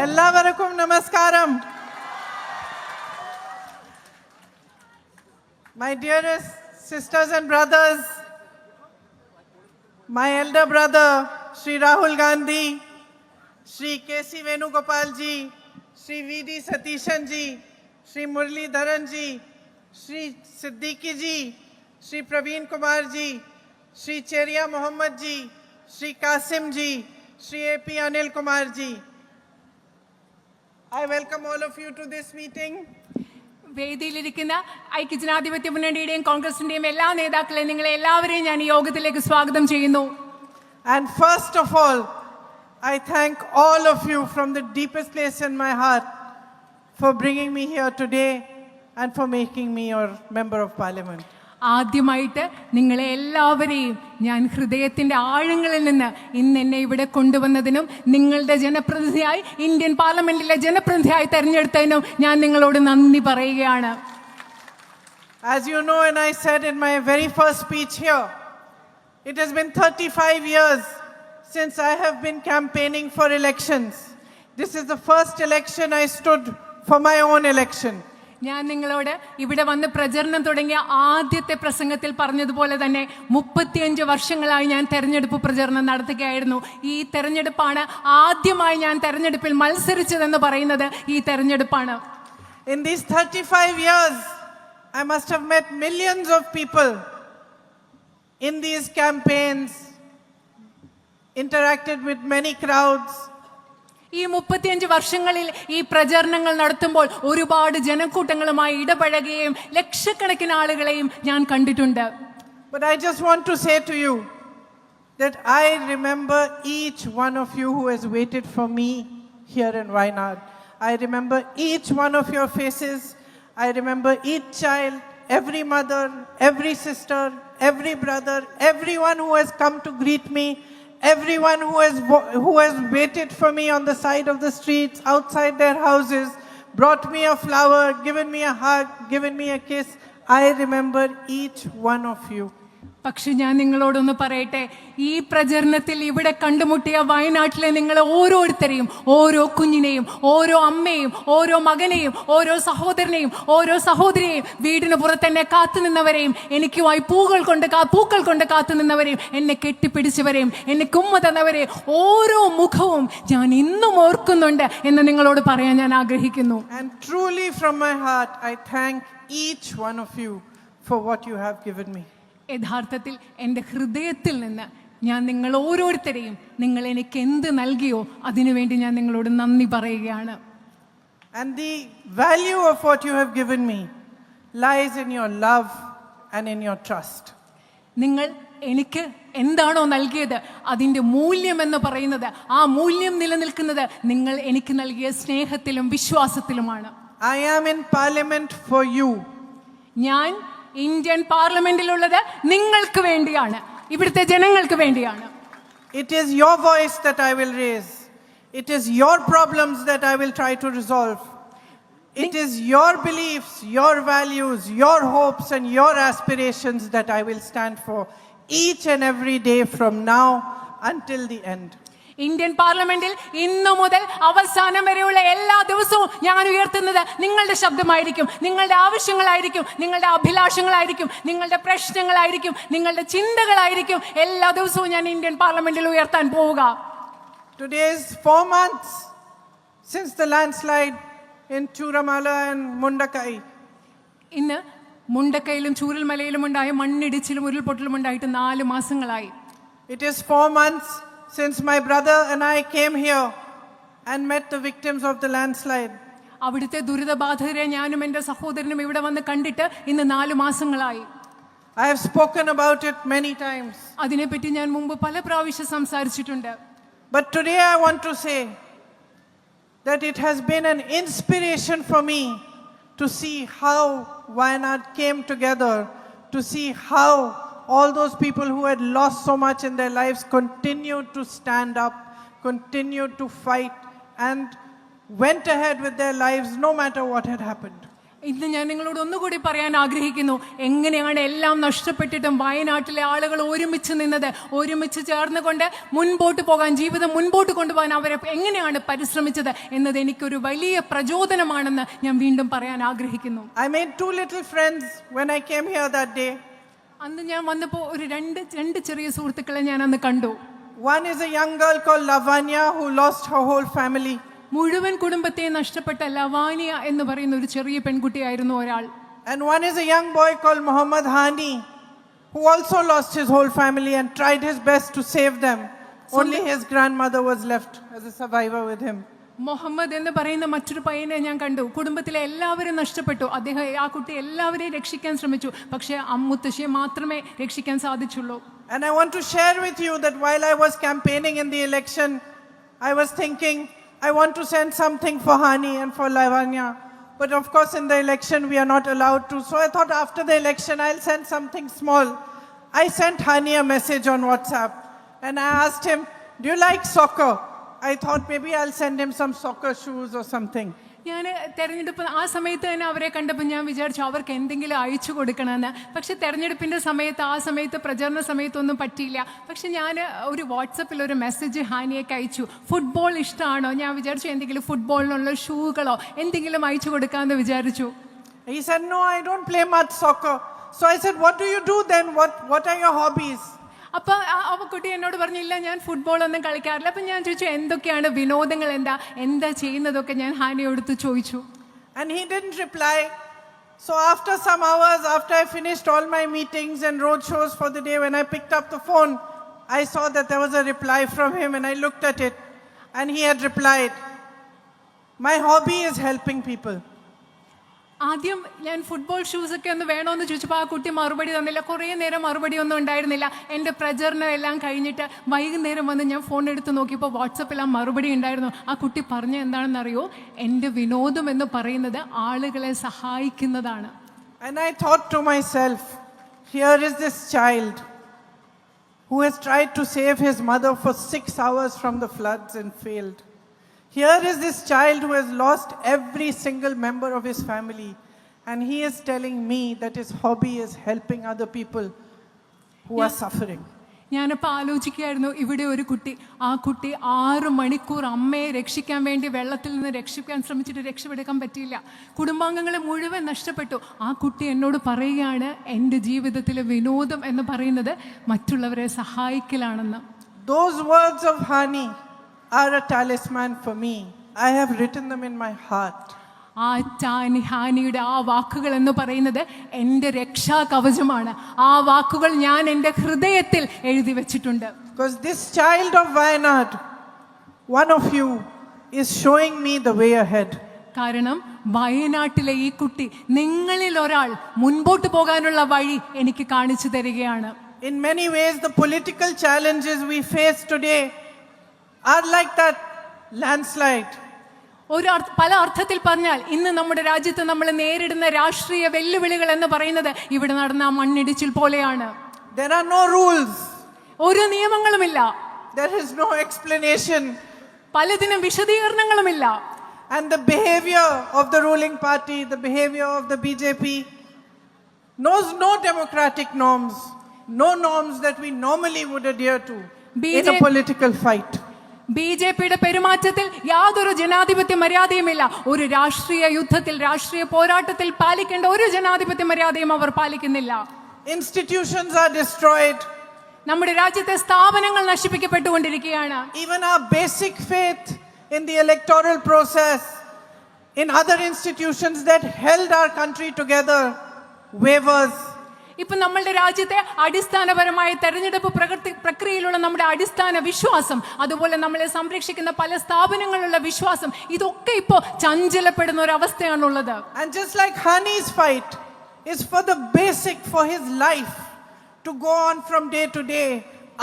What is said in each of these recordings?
എല്ലാവർക്കും നമസ്കാരം. My dearest sisters and brothers, my elder brother Shri Rahul Gandhi, Shri K.C. Venugopal ji, Shri V.D. Satishan ji, Shri Murli Dharan ji, Shri Siddiqui ji, Shri Praveen Kumar ji, Shri Cheria Mohammad ji, Shri Qasim ji, Shri A.P. Anil Kumar ji. I welcome all of you to this meeting. വേദിയിലിരിക്കുന്ന ഐക്യജനാധിപത്യ മുന്നണിയുടെയും കോൺഗ്രസിന്റെയും എല്ലാ നേതാക്കളെയും നിങ്ങളെ എല്ലാവരെയും ഞാൻ ഈ യോഗത്തിലേക്ക് സ്വാഗതം ചെയ്യുന്നു. And first of all, I thank all of you from the deepest place in my heart for bringing me here today and for making me your member of parliament. ആദ്യമായിട്ട് നിങ്ങളെ എല്ലാവരെയും ഞാൻ ഹൃദയത്തിൻ്റെ ആഴങ്ങളിൽ നിന്ന് ഇന്ന് എന്നെ ഇവിടെ കൊണ്ടുവന്നതിനും നിങ്ങളുടെ ജനപ്രതിനിധിയായി ഇന്ത്യൻ പാർലമെന്റിലെ ജനപ്രതിനിധിയായി തെരഞ്ഞെടുത്തതിനും ഞാൻ നിങ്ങളോട് നന്ദി പറയുകയാണ്. As you know, and I said in my very first speech here, it has been 35 years since I have been campaigning for elections. This is the first election I stood for my own election. ഞാൻ നിങ്ങളോട് ഇവിടെ വന്ന് പ്രചരണം തുടങ്ങിയ ആദ്യത്തെ പ്രസംഗത്തിൽ പറഞ്ഞതുപോലെ തന്നെ 35 വർഷങ്ങളായി ഞാൻ തെരഞ്ഞെടുപ്പ് പ്രചരണം നടത്തുകയായിരുന്നു. ഈ തെരഞ്ഞെടുപ്പാണ് ആദ്യമായി ഞാൻ തെരഞ്ഞെടുപ്പിൽ മത്സരിച്ചതെന്ന് പറയുന്നത് ഈ തെരഞ്ഞെടുപ്പാണ്. In these 35 years, I must have met millions of people in these campaigns, interacted with many crowds. ഈ 35 വർഷങ്ങളിൽ ഈ പ്രചരണങ്ങൾ നടത്തുമ്പോൾ ഒരുപാട് ജനക്കൂട്ടങ്ങളുമായി ഇടപഴകുകയും ലക്ഷക്കണക്കിന് ആളുകളെയും ഞാൻ കണ്ടിട്ടുണ്ട്. But I just want to say to you that I remember each one of you who has waited for me here in Wayanad. I remember each one of your faces. I remember each child, every mother, every sister, every brother, everyone who has come to greet me. Everyone who has waited for me on the side of the streets, outside their houses, brought me a flower, given me a hug, given me a kiss. I remember each one of you. പക്ഷെ ഞാൻ നിങ്ങളോടൊന്ന് പറയട്ടെ, ഈ പ്രചരണത്തിൽ ഇവിടെ കണ്ടുമുട്ടിയ വയനാട്ടിലെ നിങ്ങൾ ഓരോരുത്തരെയും, ഓരോ കുഞ്ഞിനെയും, ഓരോ അമ്മയും, ഓരോ മകനെയും, ഓരോ സഹോദരനെയും, ഓരോ സഹോദരിയെയും, വീടിന് പുറത്തെന്നെ കാത്തുനിന്നവരെയും, എനിക്കുമായി പൂക്കൾ കൊണ്ട് കാത്തുനിന്നവരെയും, എന്നെ കെട്ടിപ്പിടിച്ചവരെയും, എന്നെ കുമ്മ തന്നവരെയും ഓരോ മുഖവും ഞാൻ ഇന്നും ഓർക്കുന്നുണ്ട് എന്ന് നിങ്ങളോട് പറയാൻ ഞാൻ ആഗ്രഹിക്കുന്നു. And truly from my heart I thank each one of you for what you have given me. യഥാർത്ഥത്തിൽ എൻ്റെ ഹൃദയത്തിൽ നിന്ന് ഞാൻ നിങ്ങൾ ഓരോരുത്തരെയും നിങ്ങൾ എനിക്ക് എന്ത് നൽകിയോ അതിനുവേണ്ടി ഞാൻ നിങ്ങളോട് നന്ദി പറയുകയാണ്. And the value of what you have given me lies in your love and in your trust. നിങ്ങൾ എനിക്ക് എന്താണോ നൽകിയത് അതിൻ്റെ മൂല്യം എന്ന് പറയുന്നത്, ആ മൂല്യം നിലനിൽക്കുന്നത് നിങ്ങൾ എനിക്ക് നൽകിയ സ്നേഹത്തിലും വിശ്വാസത്തിലുമാണ്. I am in parliament for you. ഞാൻ ഇന്ത്യൻ പാർലമെന്റിലുള്ളത് നിങ്ങൾക്ക് വേണ്ടിയാണ്, ഇവിടുത്തെ ജനങ്ങൾക്ക് വേണ്ടിയാണ്. It is your voice that I will raise. It is your problems that I will try to resolve. It is your beliefs, your values, your hopes and your aspirations that I will stand for each and every day from now until the end. Indian പാർലമെന്റിൽ ഇന്നു മുതൽ അവസാനം വരെയുള്ള എല്ലാ ദിവസവും ഞാൻ ഉയർത്തുന്നത് നിങ്ങളുടെ ശബ്ദമായിരിക്കും, നിങ്ങളുടെ ആവശ്യങ്ങളായിരിക്കും, നിങ്ങളുടെ അഭിലാഷങ്ങളായിരിക്കും, നിങ്ങളുടെ പ്രശ്നങ്ങളായിരിക്കും, നിങ്ങളുടെ ചിന്തകളായിരിക്കും. എല്ലാ ദിവസവും ഞാൻ ഇന്ത്യൻ പാർലമെന്റിൽ ഉയർത്താൻ പോവുക. Today is 4 months since the landslide in Churamala and Mundakai. ഇന്ന് മുണ്ടക്കയിലും ചൂരൽമലയിലും ഉണ്ടായ മണ്ണിടിച്ചിലും ഉരുൾപൊട്ടലും ഉണ്ടായിട്ട് 4 മാസങ്ങളായി. It is 4 months since my brother and I came here and met the victims of the landslide. അവിടുത്തെ ദുരിതബാധിതരെ ഞാനും എൻ്റെ സഹോദരനും ഇവിടെ വന്ന് കണ്ടിട്ട് ഇന്ന് 4 മാസങ്ങളായി. I have spoken about it many times. അതിനെപ്പറ്റി ഞാൻ മുമ്പ് പല പ്രാവശ്യം സംസാരിച്ചിട്ടുണ്ട്. But today I want to say that it has been an inspiration for me to see how Wayanad came together, to see how all those people who had lost so much in their lives continued to stand up, continued to fight and went ahead with their lives no matter what had happened. ഇന്ന് ഞാൻ നിങ്ങളോട് ഒന്നുകൂടി പറയാൻ ആഗ്രഹിക്കുന്നു, എങ്ങനെയാണ് എല്ലാം നഷ്ടപ്പെട്ടിട്ടും വയനാട്ടിലെ ആളുകൾ ഒരുമിച്ച് നിന്നത്, ഒരുമിച്ച് ചേർന്നുകൊണ്ട് മുൻപോട്ട് പോകാൻ, ജീവിതം മുൻപോട്ട് കൊണ്ടുപോകാൻ അവരെ എങ്ങനെയാണ് പരിശ്രമിച്ചത് എന്നത് എനിക്കൊരു വലിയ പ്രചോദനമാണെന്ന് ഞാൻ വീണ്ടും പറയാൻ ആഗ്രഹിക്കുന്നു. I made 2 little friends when I came here that day. അന്ന് ഞാൻ വന്നപ്പോൾ ഒരു രണ്ട് ചെറിയ സുഹൃത്തുക്കളെ ഞാൻ അന്ന് കണ്ടു. One is a young girl called Lavanya who lost her whole family. മുഴുവൻ കുടുംബത്തെ നഷ്ടപ്പെട്ട ലവാനിയ എന്ന് പറയുന്ന ഒരു ചെറിയ പെൺകുട്ടിയായിരുന്നു ഒരാൾ. And one is a young boy called Muhammad Hani who also lost his whole family and tried his best to save them. Only his grandmother was left as a survivor with him. Muhammad എന്ന് പറയുന്ന മറ്റൊരു പയ്യനെ ഞാൻ കണ്ടു. കുടുംബത്തിലെ എല്ലാവരും നഷ്ടപ്പെട്ടു. ആ കുട്ടി എല്ലാവരെയും രക്ഷിക്കാൻ ശ്രമിച്ചു. പക്ഷേ അമ്മുത്തശ്ശിയെ മാത്രമേ രക്ഷിക്കാൻ സാധിച്ചുള്ളൂ. And I want to share with you that while I was campaigning in the election, I was thinking, I want to send something for Hani and for Lavanya. But of course in the election we are not allowed to. So I thought after the election I'll send something small. I sent Hani a message on WhatsApp and I asked him, do you like soccer? I thought maybe I'll send him some soccer shoes or something. ഞാൻ തെരഞ്ഞെടുപ്പ് ആ സമയത്ത് തന്നെ അവരെ കണ്ടപ്പോൾ ഞാൻ വിചാരിച്ചു അവർക്ക് എന്തെങ്കിലും അയച്ചു കൊടുക്കണമെന്ന്. പക്ഷെ തെരഞ്ഞെടുപ്പിൻ്റെ സമയത്ത്, ആ സമയത്ത് പ്രചരണ സമയത്തൊന്നും പറ്റിയില്ല. പക്ഷെ ഞാൻ ഒരു വാട്സപ്പിൽ ഒരു മെസ്സേജ് ഹാനിയേക്ക് അയച്ചു, ഫുട്ബോൾ ഇഷ്ടമാണോ? ഞാൻ വിചാരിച്ചു എന്തെങ്കിലും ഫുട്ബോളിനുള്ള ഷൂകളോ എന്തെങ്കിലും അയച്ചു കൊടുക്കാമെന്ന് വിചാരിച്ചു. He said, no, I don't play much soccer. So I said, what do you do then? What are your hobbies? അപ്പോൾ ആ കുട്ടി എന്നോട് പറഞ്ഞില്ല, ഞാൻ ഫുട്ബോളൊന്നും കളിക്കാറില്ല. അപ്പം ഞാൻ ചോദിച്ചു എന്തൊക്കെയാണ് വിനോദങ്ങൾ, എന്താ ചെയ്യുന്നതൊക്കെ ഞാൻ ഹാനിയോടുത്ത് ചോദിച്ചു. And he didn't reply. So after some hours, after I finished all my meetings and road shows for the day, when I picked up the phone, I saw that there was a reply from him and I looked at it and he had replied, my hobby is helping people. ആദ്യം ഞാൻ football ഷൂസൊക്കെ ഒന്ന് വേണമെന്ന് ചോദിച്ചപ്പോൾ ആ കുട്ടി മറുപടി തന്നില്ല. കുറേ നേരം മറുപടി ഒന്നും ഉണ്ടായിരുന്നില്ല. എൻ്റെ പ്രചരണം എല്ലാം കഴിഞ്ഞിട്ട് വൈകുന്നേരം വന്ന് ഞാൻ ഫോൺ എടുത്ത് നോക്കിയപ്പോൾ വാട്സപ്പിൽ ആ മറുപടി ഉണ്ടായിരുന്നു. ആ കുട്ടി പറഞ്ഞ എന്താണെന്നറിയോ, എൻ്റെ വിനോദം എന്ന് പറയുന്നത് ആളുകളെ സഹായിക്കുന്നതാണ്. And I thought to myself, here is this child who has tried to save his mother for 6 hours from the floods and failed. Here is this child who has lost every single member of his family, and he is telling me that his hobby is helping other people who are suffering. ഞാനിപ്പോൾ ആലോചിക്കുകയായിരുന്നു, ഇവിടെ ഒരു കുട്ടി, ആ കുട്ടി 6 മണിക്കൂർ അമ്മയെ രക്ഷിക്കാൻ വേണ്ടി വെള്ളത്തിൽ നിന്ന് രക്ഷിക്കാൻ ശ്രമിച്ചിട്ട് രക്ഷപ്പെടുക്കാൻ പറ്റിയില്ല. കുടുംബാംഗങ്ങളെ മുഴുവൻ നഷ്ടപ്പെട്ടു. ആ കുട്ടി എന്നോട് പറയുകയാണ്, എൻ്റെ ജീവിതത്തിലെ വിനോദം എന്ന് പറയുന്നത് മറ്റുള്ളവരെ സഹായിക്കലാണെന്ന്. Those words of Hani are a talisman for me. I have written them in my heart. ആ ഹാനിയുടെ ആ വാക്കുകൾ എന്ന് പറയുന്നത് എൻ്റെ രക്ഷാ കവചമാണ്. ആ വാക്കുകൾ ഞാൻ എൻ്റെ ഹൃദയത്തിൽ എഴുതി വെച്ചിട്ടുണ്ട്. Because this child of Wayanad, one of you, is showing me the way ahead. കാരണം വയനാട്ടിലെ ഈ കുട്ടി, നിങ്ങളിൽ ഒരാൾ മുൻപോട്ട് പോകാനുള്ള വഴി എനിക്ക് കാണിച്ചു തരികയാണ്. In many ways, the political challenges we face today are like that landslide. പല അർത്ഥത്തിൽ പറഞ്ഞാൽ ഇന്ന് നമ്മുടെ രാജ്യത്ത് നമ്മൾ നേരിടുന്ന രാഷ്ട്രീയ വെല്ലുവിളികൾ എന്ന് പറയുന്നത് ഇവിടെ നടന്ന മണ്ണിടിച്ചിൽ പോലെയാണ്. There are no rules. ഒരു നിയമങ്ങളുമില്ല. There is no explanation. പലതിനും വിശദീകരണങ്ങളുമില്ല. And the behavior of the ruling party, the behavior of the BJP knows no democratic norms, no norms that we normally would adhere to in a political fight. ബിജെപിയുടെ പെരുമാറ്റത്തിൽ യാതൊരു ജനാധിപത്യ മര്യാദയുമില്ല. ഒരു രാഷ്ട്രീയ യുദ്ധത്തിൽ, രാഷ്ട്രീയ പോരാട്ടത്തിൽ പാലിക്കേണ്ട ഒരു ജനാധിപത്യ മര്യാദയും അവർ പാലിക്കുന്നില്ല. Institutions are destroyed. നമ്മുടെ രാജ്യത്തെ സ്ഥാപനങ്ങൾ നശിപ്പിക്കപ്പെട്ടുകൊണ്ടിരിക്കുകയാണ്. Even our basic faith in the electoral process, in other institutions that held our country together, wavers. ഇപ്പൊ നമ്മളുടെ രാജ്യത്തെ അടിസ്ഥാനപരമായ തെരഞ്ഞെടുപ്പ് പ്രക്രിയയിലുള്ള നമ്മുടെ അടിസ്ഥാന വിശ്വാസം, അതുപോലെ നമ്മളെ സംരക്ഷിക്കുന്ന പല സ്ഥാപനങ്ങളിലുള്ള വിശ്വാസം, ഇതൊക്കെ ഇപ്പോ ചഞ്ചലപ്പെടുന്ന ഒരു അവസ്ഥയാണുള്ളത്. And just like Hani's fight is for the basic for his life to go on from day to day,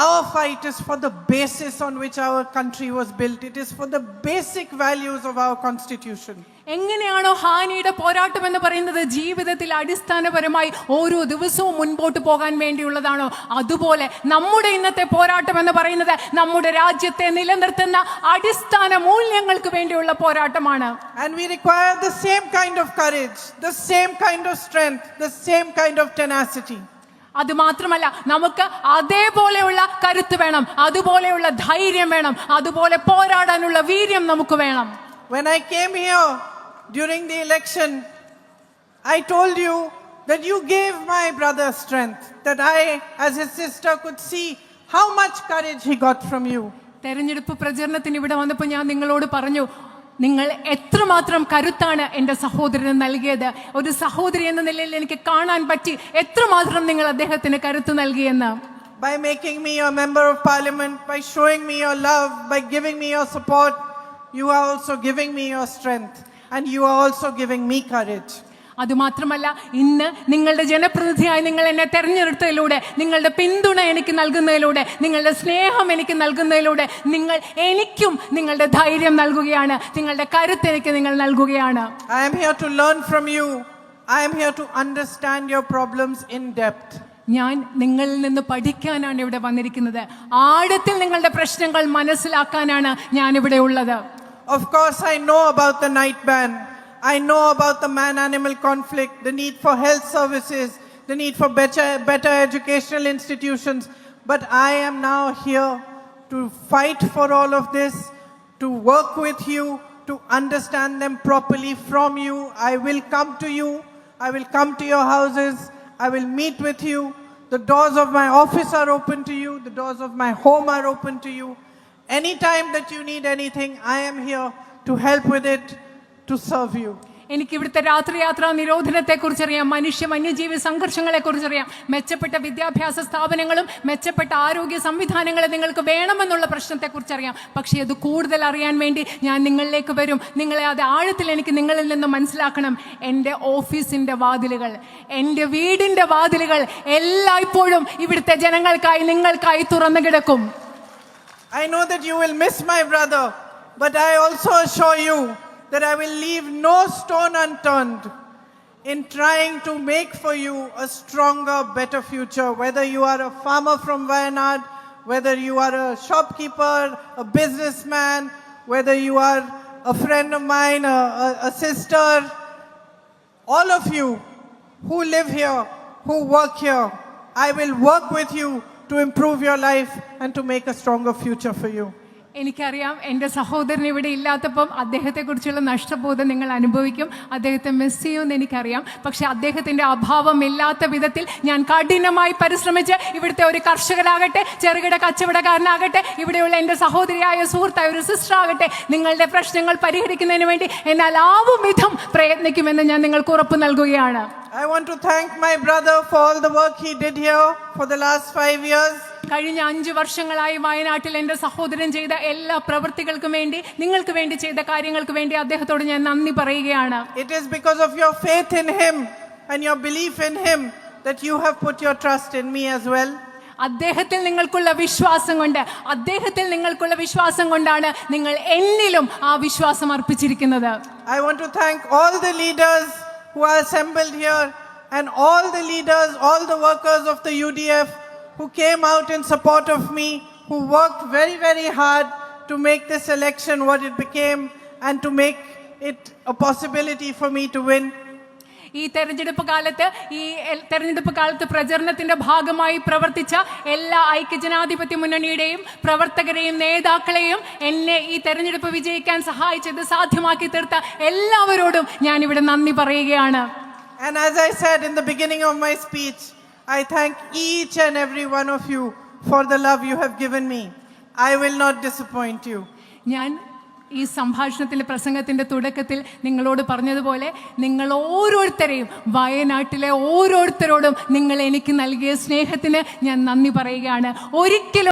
Our fight is for the basis on which our country was built. It is for the basic values of our constitution. എങ്ങനെയാണോ ഹാനിയുടെ പോരാട്ടം എന്ന് പറയുന്നത് ജീവിതത്തിൽ അടിസ്ഥാനപരമായി ഓരോ ദിവസവും മുൻപോട്ട് പോകാൻ വേണ്ടിയുള്ളതാണോ, അതുപോലെ നമ്മുടെ ഇന്നത്തെ പോരാട്ടം എന്ന് പറയുന്നത് നമ്മുടെ രാജ്യത്തെ നിലനിർത്തുന്ന അടിസ്ഥാന മൂല്യങ്ങൾക്ക് വേണ്ടിയുള്ള പോരാട്ടമാണ്. And we require the same kind of courage, the same kind of strength, the same kind of tenacity. അത് മാത്രമല്ല, നമുക്ക് അതേപോലെയുള്ള കരുത്ത് വേണം, അതുപോലെയുള്ള ധൈര്യം വേണം, അതുപോലെ പോരാടാനുള്ള വീര്യം നമുക്ക് വേണം. When I came here during the election, I told you that you gave my brother strength, that I, as his sister, could see how much courage he got from you. തെരഞ്ഞെടുപ്പ് പ്രചരണത്തിന് ഇവിടെ വന്നപ്പോൾ ഞാൻ നിങ്ങളോട് പറഞ്ഞു, നിങ്ങൾ എത്രമാത്രം കരുത്താണ് എൻ്റെ സഹോദരന് നൽകിയത്. ഒരു സഹോദരി എന്ന നിലയിൽ എനിക്ക് കാണാൻ പറ്റി എത്രമാത്രം നിങ്ങൾ അദ്ദേഹത്തിന് കരുത്ത് നൽകിയെന്ന്. By making me a member of parliament, by showing me your love, by giving me your support, you are also giving me your strength, and you are also giving me courage. അതുമാത്രമല്ല, ഇന്ന് നിങ്ങളുടെ ജനപ്രതിനിധിയായി നിങ്ങൾ എന്നെ തെരഞ്ഞെടുത്തതിലൂടെ, നിങ്ങളുടെ പിന്തുണ എനിക്ക് നൽകുന്നതിലൂടെ, നിങ്ങളുടെ സ്നേഹം എനിക്ക് നൽകുന്നതിലൂടെ നിങ്ങൾ എനിക്കും നിങ്ങളുടെ ധൈര്യം നൽകുകയാണ്, നിങ്ങളുടെ കരുത്ത് എനിക്ക് നിങ്ങൾ നൽകുകയാണ്. I am here to learn from you. I am here to understand your problems in depth. ഞാൻ നിങ്ങളിൽ നിന്ന് പഠിക്കാനാണ് ഇവിടെ വന്നിരിക്കുന്നത്. ആഴത്തിൽ നിങ്ങളുടെ പ്രശ്നങ്ങൾ മനസ്സിലാക്കാനാണ് ഞാൻ ഇവിടെ ഉള്ളത്. Of course, I know about the night ban. I know about the man-animal conflict, the need for health services, the need for better educational institutions. But I am now here to fight for all of this, to work with you, to understand them properly from you. I will come to you. I will come to your houses. I will meet with you. The doors of my office are open to you. The doors of my home are open to you. Anytime that you need anything, I am here to help with it, to serve you. എനിക്ക് ഇവിടുത്തെ രാത്രിയാത്രാ നിരോധനത്തെക്കുറിച്ചറിയാം, വന്യജീവി സംഘർഷങ്ങളെക്കുറിച്ചറിയാം, മെച്ചപ്പെട്ട വിദ്യാഭ്യാസ സ്ഥാപനങ്ങളും മെച്ചപ്പെട്ട ആരോഗ്യ സംവിധാനങ്ങളും നിങ്ങൾക്ക് വേണമെന്നുള്ള പ്രശ്നത്തെക്കുറിച്ചറിയാം. പക്ഷേ അത് കൂടുതൽ അറിയാൻ വേണ്ടി ഞാൻ നിങ്ങളിലേക്ക് വരും. നിങ്ങളെ അത് ആഴത്തിൽ എനിക്ക് നിങ്ങളിൽ നിന്ന് മനസ്സിലാക്കണം. എൻ്റെ ഓഫീസിൻ്റെ വാതിലുകൾ, എൻ്റെ വീടിൻ്റെ വാതിലുകൾ എല്ലായ്പ്പോഴും ഇവിടുത്തെ ജനങ്ങൾക്കായി, നിങ്ങൾക്കായി തുറന്നു കിടക്കും. I know that you will miss my brother, but I also assure you that I will leave no stone unturned in trying to make for you a stronger, better future. Whether you are a farmer from Wayanad, whether you are a shopkeeper, a businessman, whether you are a friend of mine, a sister, all of you who live here, who work here, I will work with you to improve your life and to make a stronger future for you. എനിക്കറിയാം, എൻ്റെ സഹോദരൻ ഇവിടെ ഇല്ലാത്തപ്പം അദ്ദേഹത്തെക്കുറിച്ചുള്ള നഷ്ടബോധം നിങ്ങൾ അനുഭവിക്കും. അദ്ദേഹത്തെ miss ചെയ്യുമെന്ന് എനിക്കറിയാം. പക്ഷെ അദ്ദേഹത്തിൻ്റെ അഭാവം ഇല്ലാത്ത വിധത്തിൽ ഞാൻ കഠിനമായി പരിശ്രമിച്ച് ഇവിടുത്തെ ഒരു കർഷകരാകട്ടെ, ചെറുകിട കച്ചവടക്കാരനാകട്ടെ, ഇവിടെയുള്ള എൻ്റെ സഹോദരിയായ സുഹൃത്തായ ഒരു സിസ്റ്റർ ആകട്ടെ, നിങ്ങളുടെ പ്രശ്നങ്ങൾ പരിഹരിക്കുന്നതിന് വേണ്ടി എന്നാൽ ആവും വിധം പ്രയത്നിക്കുമെന്ന് ഞാൻ നിങ്ങൾക്ക് ഉറപ്പ് നൽകുകയാണ്. I want to thank my brother for all the work he did here for the last 5 years. കഴിഞ്ഞ 5 വർഷങ്ങളായി വയനാട്ടിൽ എൻ്റെ സഹോദരൻ ചെയ്ത എല്ലാ പ്രവൃത്തികൾക്കും വേണ്ടി, നിങ്ങൾക്ക് വേണ്ടി ചെയ്ത കാര്യങ്ങൾക്ക് വേണ്ടി അദ്ദേഹത്തോട് ഞാൻ നന്ദി പറയുകയാണ്. It is because of your faith in him and your belief in him that you have put your trust in me as well. അദ്ദേഹത്തിൽ നിങ്ങൾക്കുള്ള വിശ്വാസം കൊണ്ട്, അദ്ദേഹത്തിൽ നിങ്ങൾക്കുള്ള വിശ്വാസം കൊണ്ടാണ് നിങ്ങൾ എന്നിലും ആ വിശ്വാസം അർപ്പിച്ചിരിക്കുന്നത്. I want to thank all the leaders who are assembled here and all the leaders, all the workers of the UDF who came out in support of me, who worked very, very hard to make this election what it became and to make it a possibility for me to win. ഈ തെരഞ്ഞെടുപ്പ് കാലത്ത് പ്രചരണത്തിന്റെ ഭാഗമായി പ്രവർത്തിച്ച എല്ലാ ഐക്യജനാധിപത്യ മുന്നണിയുടെയും പ്രവർത്തകരെയും നേതാക്കളെയും എന്നെ ഈ തെരഞ്ഞെടുപ്പ് വിജയിക്കാൻ സഹായിച്ചത്, സാധ്യമാക്കി തീർത്ത എല്ലാവരോടും ഞാൻ ഇവിടെ നന്ദി പറയുകയാണ്. And as I said in the beginning of my speech, I thank each and every one of you for the love you have given me. I will not disappoint you. ഞാൻ ഈ സംഭാഷണത്തിൻ്റെ പ്രസംഗത്തിൻ്റെ തുടക്കത്തിൽ നിങ്ങളോട് പറഞ്ഞതുപോലെ നിങ്ങൾ ഓരോരുത്തരെയും, വയനാട്ടിലെ ഓരോരുത്തരോടും നിങ്ങൾ എനിക്ക് നൽകിയ സ്നേഹത്തിന് ഞാൻ നന്ദി പറയുകയാണ്. ഒരിക്കലും